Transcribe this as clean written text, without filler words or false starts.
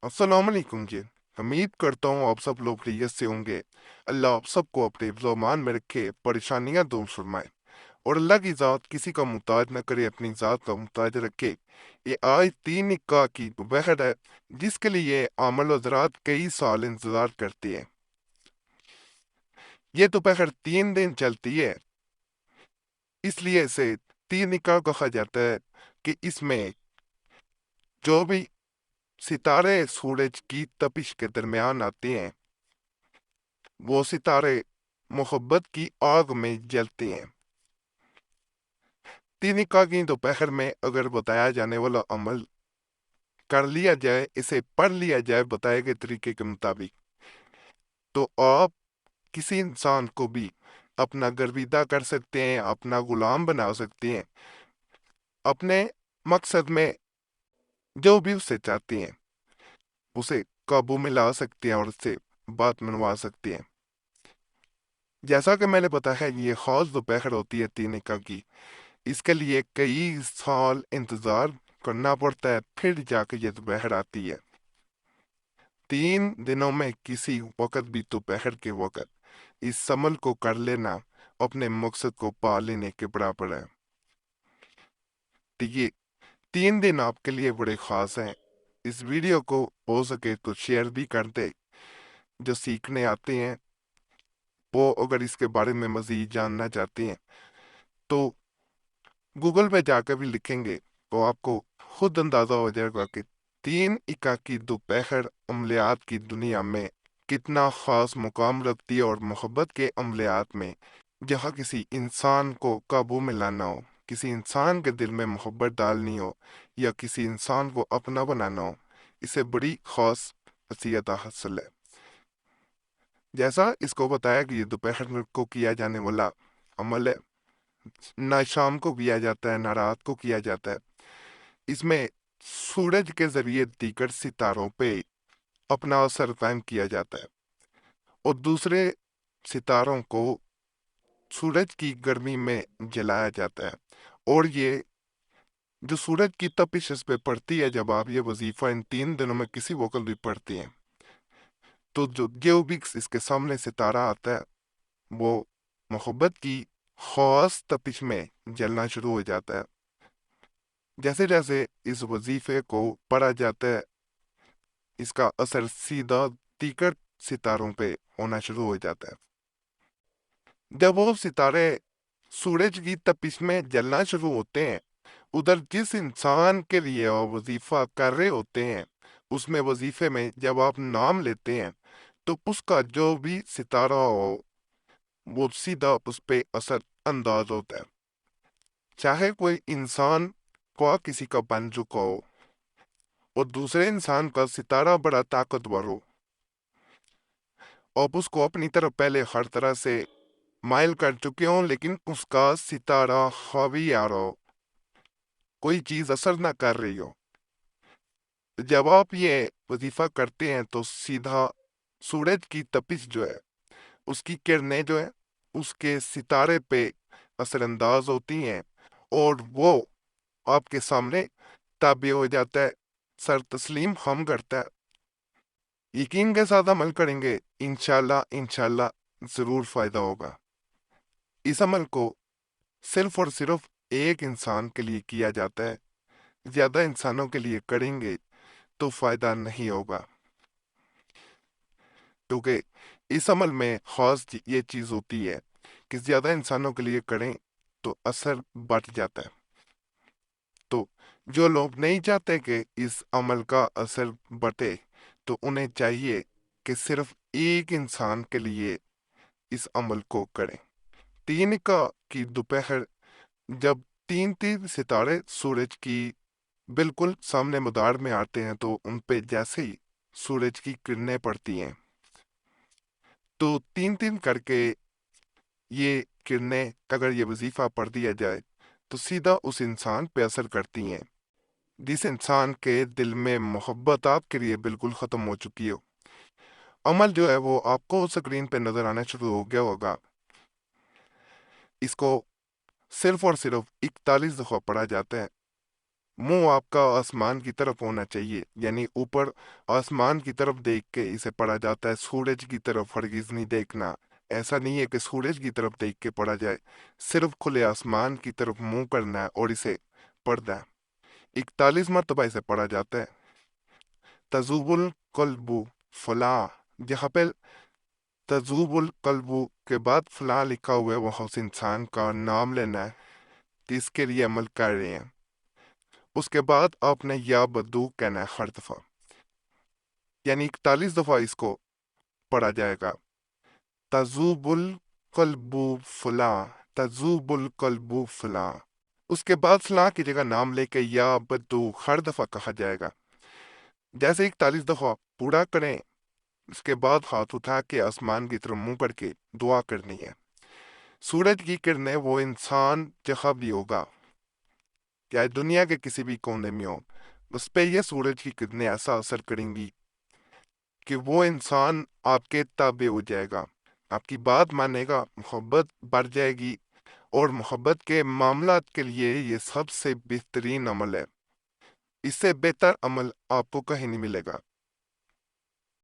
अस्सलाम वालेकुम जी। उम्मीद करता हूँ आप सब लोग खैरियत से होंगे। अल्लाह आप सबको अपने ज़मान में रखे, परेशानियां दूर फरमाए और अल्लाह की ज़ात किसी का मुहताज न करे, अपनी ज़ात का मुहताज रखे। ये आज तीन निकाह की दोपहर है, जिसके लिए आमल हज़रात कई साल इंतज़ार करते हैं। ये दोपहर 3 दिन चलती है, इसलिए इसे तीन निकाह कहा जाता है कि इसमें जो भी सितारे सूरज की तपिश के दरमियान आते हैं, वो सितारे मोहब्बत की आग में जलते हैं। तीन निकाह की दोपहर में अगर बताया जाने वाला अमल कर लिया जाए, इसे पढ़ लिया जाए बताए गए तरीके के मुताबिक, तो आप किसी इंसान को भी अपना गर्विदा कर सकते हैं, अपना गुलाम बना सकते हैं, अपने मकसद में जो भी उससे चाहते हैं उसे काबू में ला सकते हैं और उससे बात मनवा सकते हैं। जैसा कि मैंने बताया है, ये खास दोपहर होती है तीन निकाह की। इसके लिए कई साल इंतजार करना पड़ता है, फिर जाके ये दोपहर आती है। 3 दिनों में किसी वक्त भी दोपहर के वक्त इस अमल को कर लेना अपने मकसद को पा लेने के बराबर है। तो ये 3 दिन आपके लिए बड़े खास हैं। इस वीडियो को हो सके तो शेयर भी कर दे। जो सीखने आते हैं वो अगर इसके बारे में मजीद जानना चाहते हैं तो गूगल पे जाकर भी लिखेंगे तो आपको खुद अंदाजा हो जाएगा कि तीन इक्का की दोपहर अमलियात की दुनिया में कितना खास मुकाम रखती है। और मोहब्बत के अमलियात में जहाँ किसी इंसान को काबू में लाना हो, किसी इंसान के दिल में मोहब्बत डालनी हो या किसी इंसान को अपना बनाना हो, इसे बड़ी खास हसीयत हासिल है। जैसा इसको बताया कि ये दोपहर को किया जाने वाला अमल है, ना शाम को किया जाता है ना रात को किया जाता है। इसमें सूरज के जरिए दीगर सितारों पे अपना असर कायम किया जाता है और दूसरे सितारों को सूरज की गर्मी में जलाया जाता है। और ये जो सूरज की तपिश इस पे पड़ती है, जब आप ये वजीफा इन 3 दिनों में किसी वक्त भी पढ़ते हैं, तो जो भी इसके सामने सितारा आता है वो मोहब्बत की खास तपिश में जलना शुरू हो जाता है। जैसे जैसे इस वजीफे को पढ़ा जाता है, इसका असर सीधा दीगर सितारों पे होना शुरू हो जाता है। जब वो सितारे सूरज की तपिश में जलना शुरू होते हैं, उधर जिस इंसान के लिए वो वजीफा कर रहे होते हैं, उसमें वजीफे में जब आप नाम लेते हैं तो उसका जो भी सितारा हो वो सीधा उस पे असर अंदाज होता है। चाहे कोई इंसान को किसी का बन चुका हो और दूसरे इंसान का सितारा बड़ा ताकतवर हो, आप उसको अपनी तरफ पहले हर तरह से माइल कर चुके हों, लेकिन उसका सितारा हावी आ रहा हो, कोई चीज असर ना कर रही हो, जब आप ये वजीफा करते हैं तो सीधा सूरज की तपिश जो है, उसकी किरणें जो है उसके सितारे पे असरअंदाज होती हैं और वो आपके सामने ताबे हो जाता है, सर तस्लीम हम करता है। यकीन के साथ अमल करेंगे, इंशाल्लाह इंशाल्लाह जरूर फायदा होगा। इस अमल को सिर्फ और सिर्फ एक इंसान के लिए किया जाता है, ज्यादा इंसानों के लिए करेंगे तो फायदा नहीं होगा, क्योंकि इस अमल में खास ये चीज होती है कि ज्यादा इंसानों के लिए करें तो असर बढ़ जाता है। तो जो लोग नहीं चाहते कि इस अमल का असर बढ़े, तो उन्हें चाहिए कि सिर्फ एक इंसान के लिए इस अमल को करें। तीन का की दोपहर जब तीन तीन सितारे सूरज की बिल्कुल सामने मदार में आते हैं, तो उन पे जैसे ही सूरज की किरणें पड़ती हैं, तो तीन तीन करके ये किरणें अगर ये वजीफा पढ़ दिया जाए तो सीधा उस इंसान पे असर करती हैं जिस इंसान के दिल में मोहब्बत आपके लिए बिल्कुल ख़त्म हो चुकी हो। अमल जो है वो आपको स्क्रीन पे नज़र आना शुरू हो गया होगा। इसको सिर्फ और सिर्फ 41 दफ़ा पढ़ा जाता है। منہ آپ کا آسمان کی طرف ہونا چاہیے، یعنی اوپر آسمان کی طرف دیکھ کے اسے پڑھا جاتا ہے، سورج کی طرف ہرگز نہیں دیکھنا۔ ایسا نہیں ہے کہ سورج کی طرف دیکھ کے پڑھا جائے، صرف کھلے آسمان کی طرف منہ کرنا ہے اور اسے پڑھنا ہے۔ 41 مرتبہ اسے پڑھا جاتا ہے۔ تذوب القلب فلاں، جہاں پہ تذوب القلب کے بعد فلاں لکھا ہوا ہے، وہ اس انسان کا نام لینا ہے جس کے لیے عمل کر رہے ہیں۔ اس کے بعد آپ نے یا بدو کہنا ہے ہر دفعہ، یعنی 41 دفعہ اس کو پڑھا جائے گا۔ تذوب القلب فلاں، تذوب القلب فلاں، اس کے بعد فلاں کی جگہ نام لے کے یا بدو ہر دفعہ کہا جائے گا۔ جیسے 41 دفعہ پورا کریں، اس کے بعد ہاتھ اٹھا کے آسمان کی طرف منہ کر کے دعا کرنی ہے۔ سورج کی کرنیں وہ انسان جہاں بھی ہوگا، چاہے دنیا کے کسی بھی کونے میں ہو، اس پہ یہ سورج کی کرنیں ایسا اثر کریں گی کہ وہ انسان آپ کے تابع ہو جائے گا، آپ کی بات مانے گا، محبت بڑھ جائے گی، اور محبت کے معاملات کے لیے یہ سب سے بہترین عمل ہے۔ اس سے بہتر عمل آپ کو کہیں نہیں ملے گا۔